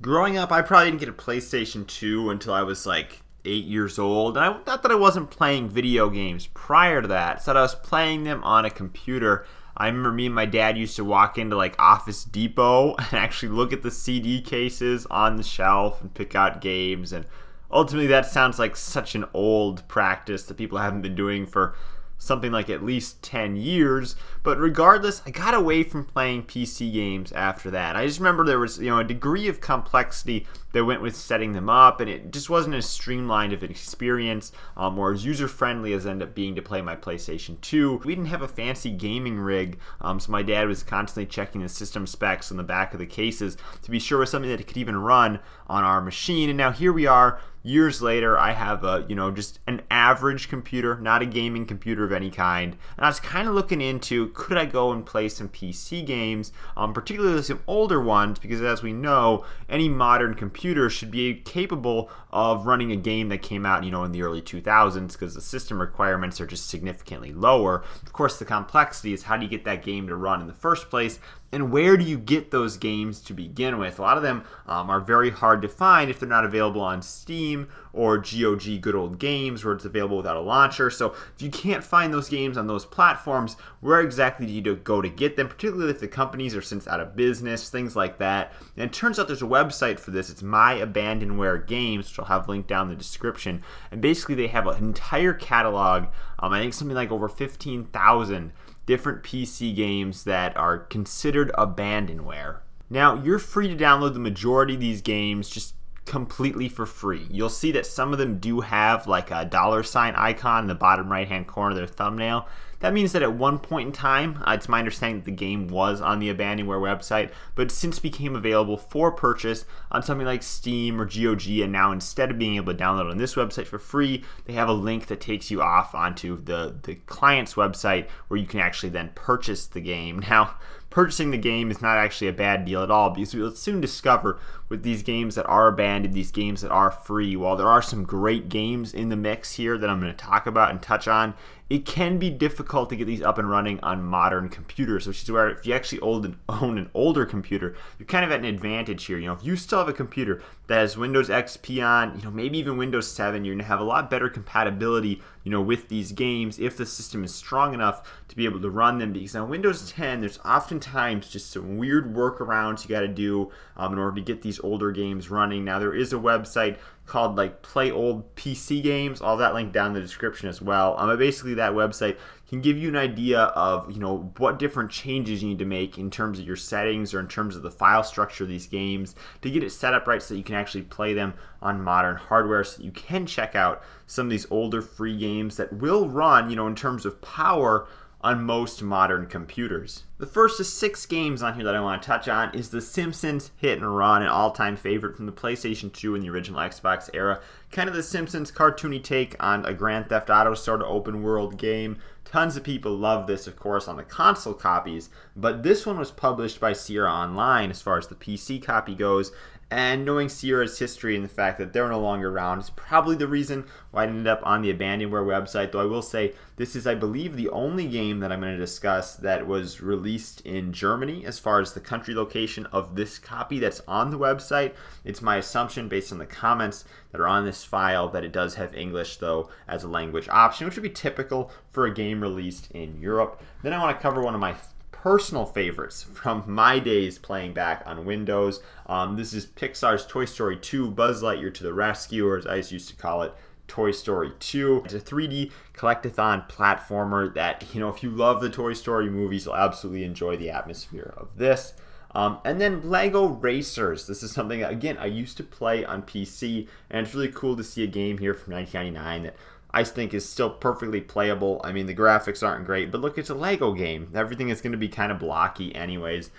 Growing up, I probably didn't get a PlayStation 2 until I was like 8 years old. And I thought that I wasn't playing video games prior to that. So I was playing them on a computer. I remember me and my dad used to walk into like Office Depot and actually look at the CD cases on the shelf and pick out games. And ultimately, that sounds like such an old practice that people haven't been doing for something like at least 10 years. But regardless, I got away from playing PC games after that. I just remember there was, a degree of complexity that went with setting them up, and it just wasn't as streamlined of an experience or as user-friendly as it ended up being to play my PlayStation 2. We didn't have a fancy gaming rig, so my dad was constantly checking the system specs on the back of the cases to be sure it was something that it could even run on our machine. And now here we are, years later. I have just an average computer, not a gaming computer of any kind. And I was kind of looking into, could I go and play some PC games, particularly some older ones, because as we know, any modern computer should be capable of running a game that came out, in the early 2000s, because the system requirements are just significantly lower. Of course, the complexity is how do you get that game to run in the first place? And where do you get those games to begin with? A lot of them are very hard to find if they're not available on Steam or GOG Good Old Games, where it's available without a launcher. So if you can't find those games on those platforms, where exactly do you go to get them, particularly if the companies are since out of business, things like that. And it turns out there's a website for this. It's My Abandonware Games, which I'll have linked down in the description. And basically they have an entire catalog, I think something like over 15,000 different PC games that are considered abandonware. Now, you're free to download the majority of these games just completely for free. You'll see that some of them do have like a $ icon in the bottom right hand corner of their thumbnail. That means that at one point in time, it's my understanding that the game was on the Abandonware website, but since became available for purchase on something like Steam or GOG, and now instead of being able to download on this website for free, they have a link that takes you off onto the client's website where you can actually then purchase the game. Now, purchasing the game is not actually a bad deal at all, because we'll soon discover with these games that are abandoned, these games that are free, while there are some great games in the mix here that I'm going to talk about and touch on, it can be difficult to get these up and running on modern computers, which is where if you actually own an older computer, you're kind of at an advantage here. If you still have a computer that has Windows XP on, maybe even Windows 7, you're going to have a lot better compatibility, with these games if the system is strong enough to be able to run them. Because on Windows 10, there's oftentimes just some weird workarounds you got to do in order to get these older games running. Now, there is a website called like Play Old PC Games. All that linked down in the description as well. But basically, that website can give you an idea of what different changes you need to make in terms of your settings or in terms of the file structure of these games to get it set up right so that you can actually play them on modern hardware, so that you can check out some of these older free games that will run, in terms of power, on most modern computers. The first of 6 games on here that I want to touch on is the Simpsons Hit Run, an all-time favorite from the PlayStation 2 and the original Xbox era. Kind of the Simpsons cartoony take on a Grand Theft Auto sort of open world game. Tons of people love this, of course, on the console copies, but this one was published by Sierra Online as far as the PC copy goes. And knowing Sierra's history and the fact that they're no longer around is probably the reason why it ended up on the Abandonware website. Though I will say this is, I believe, the only game that I'm going to discuss that was released in Germany as far as the country location of this copy that's on the website. It's my assumption based on the comments that are on this file that it does have English, though, as a language option, which would be typical for a game released in Europe. Then I want to cover one of my personal favorites from my days playing back on Windows. This is Pixar's Toy Story 2, Buzz Lightyear to the Rescue, or as I used to call it, Toy Story 2. It's a 3D collectathon platformer that, if you love the Toy Story movies, you'll absolutely enjoy the atmosphere of this. And then Lego Racers. This is something that, again, I used to play on PC, and it's really cool to see a game here from 1999 that I think is still perfectly playable. I mean, the graphics aren't great, but look, it's a Lego game. Everything is going to be kind of blocky anyways.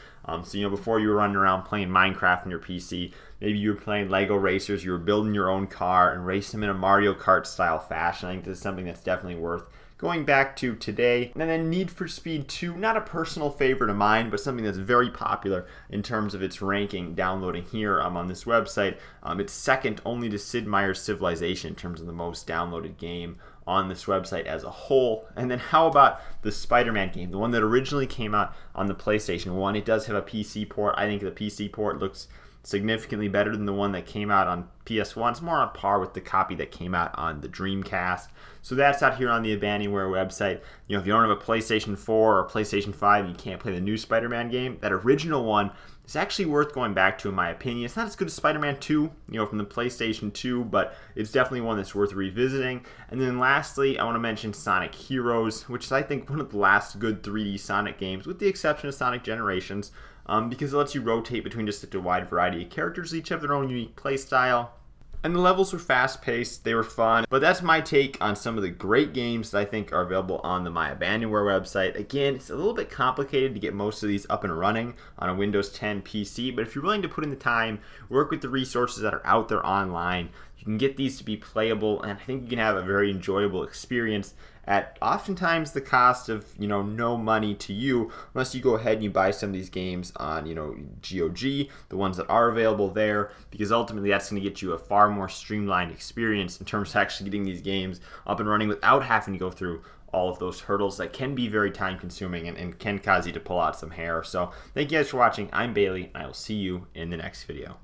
So, before you were running around playing Minecraft on your PC, maybe you were playing Lego Racers, you were building your own car and racing them in a Mario Kart style fashion. I think this is something that's definitely worth going back to today. And then Need for Speed 2, not a personal favorite of mine, but something that's very popular in terms of its ranking downloading here on this website. It's second only to Sid Meier's Civilization in terms of the most downloaded game on this website as a whole. And then how about the SpiderMan game, the one that originally came out on the PlayStation 1? It does have a PC port. I think the PC port looks significantly better than the one that came out on PS1. It's more on par with the copy that came out on the Dreamcast. So that's out here on the Abandonware website. If you don't have a PlayStation 4 or PlayStation 5 and you can't play the new Spider-Man game, that original one is actually worth going back to, in my opinion. It's not as good as Spider-Man 2, from the PlayStation 2, but it's definitely one that's worth revisiting. And then lastly, I want to mention Sonic Heroes, which is, I think, one of the last good 3D Sonic games, with the exception of Sonic Generations, because it lets you rotate between just such a wide variety of characters. Each have their own unique play style. And the levels were fast-paced, they were fun. But that's my take on some of the great games that I think are available on the My Abandonware website. Again, it's a little bit complicated to get most of these up and running on a Windows 10 PC, but if you're willing to put in the time, work with the resources that are out there online, you can get these to be playable, and I think you can have a very enjoyable experience at oftentimes the cost of, no money to you, unless you go ahead and you buy some of these games on, GOG, the ones that are available there, because ultimately that's going to get you a far more streamlined experience in terms of actually getting these games up and running without having to go through all of those hurdles that can be very time consuming and can cause you to pull out some hair. So thank you guys for watching. I'm Bailey, and I will see you in the next video.